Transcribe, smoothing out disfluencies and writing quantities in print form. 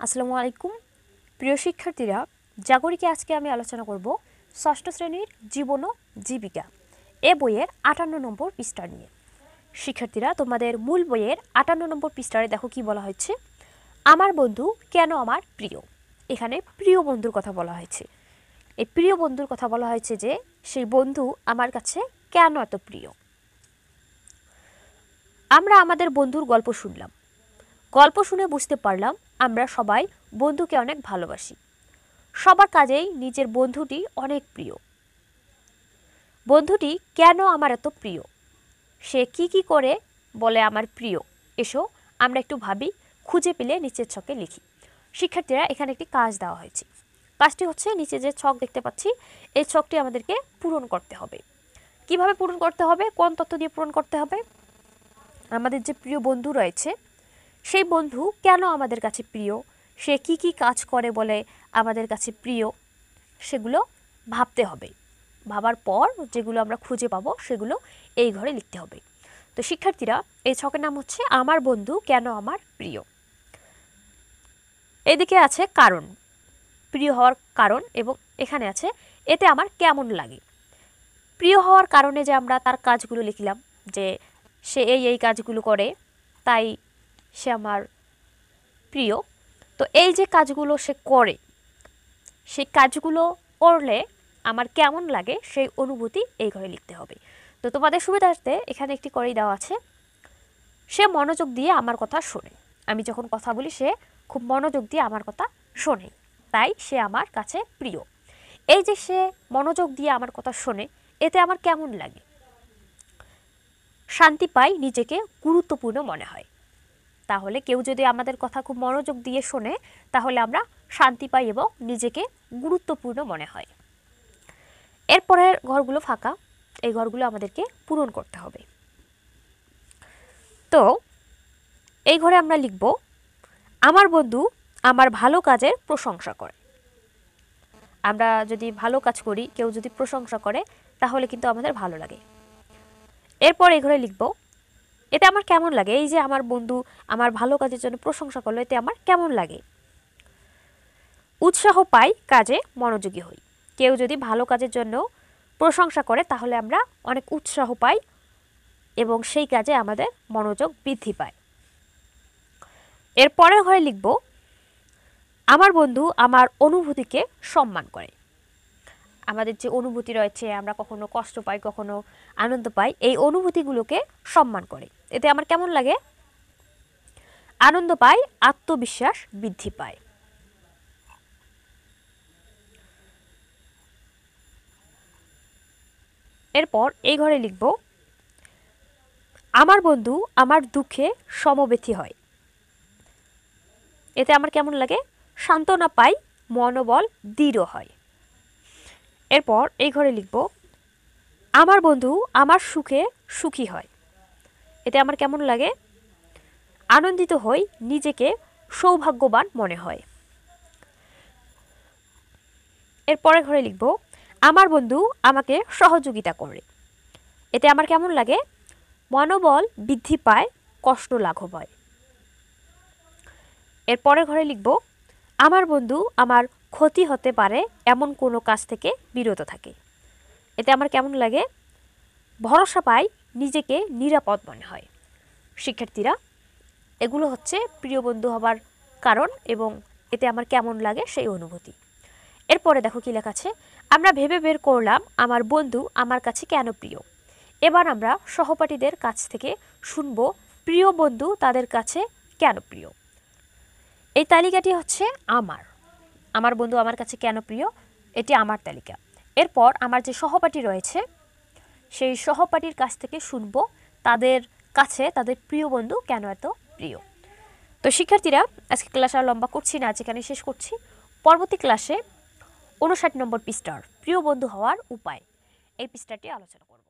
আসসালামু আলাইকুম প্রিয় শিক্ষার্থীরা, জাগরিকে আজকে আমি আলোচনা করব ষষ্ঠ শ্রেণীর জীবন ও জীবিকা এ বইয়ের 58 নম্বর পৃষ্ঠা নিয়ে। শিক্ষার্থীরা, তোমাদের মূল বইয়ের 58 নম্বর পৃষ্ঠায় দেখো কি বলা হয়েছে, আমার বন্ধু কেন আমার প্রিয়। এখানে প্রিয় বন্ধুর কথা বলা হয়েছে। এই প্রিয় বন্ধুর কথা বলা হয়েছে যে সেই বন্ধু আমার কাছে কেন এত প্রিয়। আমরা আমাদের বন্ধুর গল্প শুনলাম। গল্প শুনে বুঝতে পারলাম আমরা সবাই বন্ধুকে অনেক ভালোবাসি। সবার কাজেই নিজের বন্ধুটি অনেক প্রিয়। বন্ধুটি কেন আমার এত প্রিয়, সে কি করে বলে আমার প্রিয়, এসো আমরা একটু ভাবি, খুঁজে পেলে নিচের ছকে লিখি। শিক্ষার্থীরা, এখানে একটি কাজ দেওয়া হয়েছে। কাজটি হচ্ছে নিচে যে ছক দেখতে পাচ্ছি এই ছকটি আমাদেরকে পূরণ করতে হবে। কিভাবে পূরণ করতে হবে, কোন তথ্য দিয়ে পূরণ করতে হবে? আমাদের যে প্রিয় বন্ধু রয়েছে সেই বন্ধু কেন আমাদের কাছে প্রিয়, সে কি কাজ করে বলে আমাদের কাছে প্রিয়, সেগুলো ভাবতে হবে। ভাবার পর যেগুলো আমরা খুঁজে পাবো সেগুলো এই ঘরে লিখতে হবে। তো শিক্ষার্থীরা, এই ছকের নাম হচ্ছে আমার বন্ধু কেন আমার প্রিয়। এদিকে আছে কারণ, প্রিয় হওয়ার কারণ, এবং এখানে আছে এতে আমার কেমন লাগে। প্রিয় হওয়ার কারণে যে আমরা তার কাজগুলো লিখলাম, যে সে এই কাজগুলো করে তাই সে আমার প্রিয়। তো এই যে কাজগুলো সে করে, সেই কাজগুলো করলে আমার কেমন লাগে সেই অনুভূতি এই ঘরে লিখতে হবে। তো তোমাদের সুবিধার্থে এখানে একটি করেই দেওয়া আছে, সে মনোযোগ দিয়ে আমার কথা শোনে। আমি যখন কথা বলি সে খুব মনোযোগ দিয়ে আমার কথা শোনে, তাই সে আমার কাছে প্রিয়। এই যে সে মনোযোগ দিয়ে আমার কথা শোনে, এতে আমার কেমন লাগে? শান্তি পাই, নিজেকে গুরুত্বপূর্ণ মনে হয়। তাহলে কেউ যদি আমাদের কথা খুব মনোযোগ দিয়ে শোনে তাহলে আমরা শান্তি পাই এবং নিজেকে গুরুত্বপূর্ণ মনে হয়। এরপরের ঘরগুলো ফাঁকা, এই ঘরগুলো আমাদেরকে পূরণ করতে হবে। তো এই ঘরে আমরা লিখব, আমার বন্ধু আমার ভালো কাজের প্রশংসা করে। আমরা যদি ভালো কাজ করি, কেউ যদি প্রশংসা করে তাহলে কিন্তু আমাদের ভালো লাগে। এরপর এই ঘরে লিখব, এতে আমার কেমন লাগে। এই যে আমার বন্ধু আমার ভালো কাজের জন্য প্রশংসা করলো, এতে আমার কেমন লাগে? উৎসাহ পাই, কাজে মনোযোগী হই। কেউ যদি ভালো কাজের জন্য প্রশংসা করে তাহলে আমরা অনেক উৎসাহ পাই এবং সেই কাজে আমাদের মনোযোগ বৃদ্ধি পায়। এর পরের ঘরে লিখব, আমার বন্ধু আমার অনুভূতিকে সম্মান করে। আমাদের যে অনুভূতি রয়েছে, আমরা কখনো কষ্ট পাই, কখনো আনন্দ পাই, এই অনুভূতিগুলোকে সম্মান করে। এতে আমার কেমন লাগে? আনন্দ পাই, আত্মবিশ্বাস বৃদ্ধি পায়। এরপর এই ঘরে লিখব, আমার বন্ধু আমার দুঃখে সমব্যথী হয়। এতে আমার কেমন লাগে? সান্ত্বনা পাই, মনোবল দৃঢ় হয়। এরপর এই ঘরে লিখব, আমার বন্ধু আমার সুখে সুখী হয়। এতে আমার কেমন লাগে? আনন্দিত হই, নিজেকে সৌভাগ্যবান মনে হয়। এরপরে ঘরে লিখব, আমার বন্ধু আমাকে সহযোগিতা করে। এতে আমার কেমন লাগে? মনোবল বৃদ্ধি পায়, কষ্ট লাঘব হয়। এরপরে ঘরে লিখব, আমার বন্ধু আমার ক্ষতি হতে পারে এমন কোনো কাজ থেকে বিরত থাকে। এতে আমার কেমন লাগে? ভরসা পাই, নিজেকে নিরাপদ মনে হয়। শিক্ষার্থীরা, এগুলো হচ্ছে প্রিয় বন্ধু হবার কারণ এবং এতে আমার কেমন লাগে সেই অনুভূতি। এরপরে দেখো কি লেখা আছে, আমরা ভেবে বের করলাম আমার বন্ধু আমার কাছে কেন প্রিয়। এবার আমরা সহপাঠীদের কাছ থেকে শুনব প্রিয় বন্ধু তাদের কাছে কেন প্রিয়। এই তালিকাটি হচ্ছে আমার বন্ধু আমার কাছে কেন প্রিয়, এটি আমার তালিকা। এরপর আমার যে সহপাঠী রয়েছে সেই সহপাঠীর কাছ থেকে শুনব তাদের কাছে তাদের প্রিয় বন্ধু কেন এত প্রিয়। তো শিক্ষার্থীরা, আজকে ক্লাস আর লম্বা করছি না, আজ এখানে শেষ করছি। পরবর্তী ক্লাসে 59 নম্বর পৃষ্ঠার প্রিয় বন্ধু হওয়ার উপায় এই পৃষ্ঠাটি আলোচনা করব।